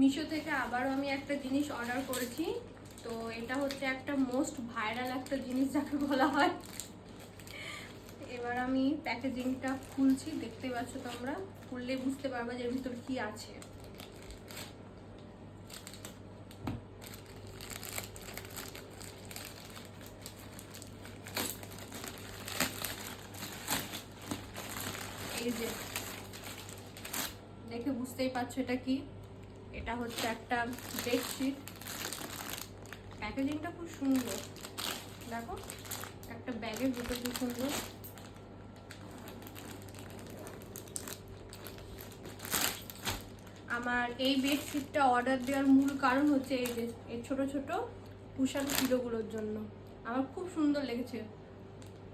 মিশো থেকে আবারও আমি একটা জিনিস অর্ডার করেছি। তো এটা হচ্ছে একটা মোস্ট ভাইরাল একটা জিনিস যাকে বলা হয়। এবার আমি প্যাকেজিংটা খুলছি, দেখতে পাচ্ছ তোমরা, খুললে বুঝতে পারবে যে এর ভিতর কি আছে। এই যে দেখে বুঝতেই পারছো এটা কি। এটা হচ্ছে একটা বেডশিট। প্যাকেজিংটা খুব সুন্দর, দেখো একটা ব্যাগের ভিতর কি সুন্দর। আমার এই বেডশিটটা অর্ডার দেওয়ার মূল কারণ হচ্ছে এই যে এই ছোট ছোট কুশন পিলোগুলোর জন্য। আমার খুব সুন্দর লেগেছে,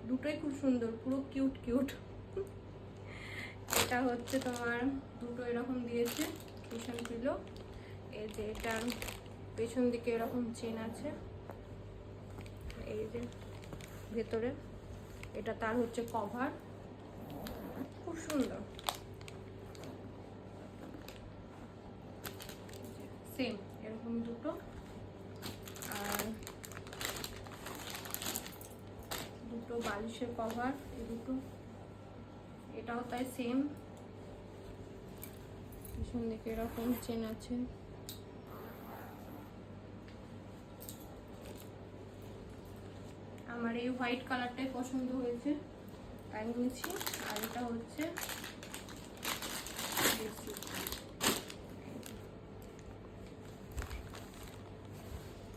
দুটোই খুব সুন্দর, পুরো কিউট কিউট। এটা হচ্ছে তোমার দুটো এরকম দিয়েছে কুশন পিলো। এই যে এটার পেছন দিকে এরকম চেন আছে, এই যে ভেতরে এটা তার হচ্ছে কভার, খুব সুন্দর। সেম এরকম দুটো, আর দুটো বালিশের কভার, এই দুটো, এটাও তাই সেম, পিছন দিকে এরকম চেন আছে। আমার এই হোয়াইট কালারটাই পছন্দ হয়েছে, তাই নিয়েছি। আর এটা হচ্ছে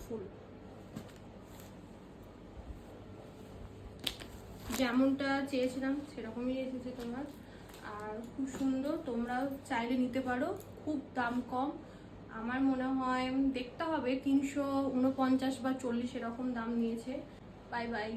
ফুল, যেমনটা চেয়েছিলাম সেরকমই এসেছে তোমার। আর খুব সুন্দর, তোমরাও চাইলে নিতে পারো, খুব দাম কম। আমার মনে হয় দেখতে হবে 349 বা 40 এরকম দাম নিয়েছে। Bye bye.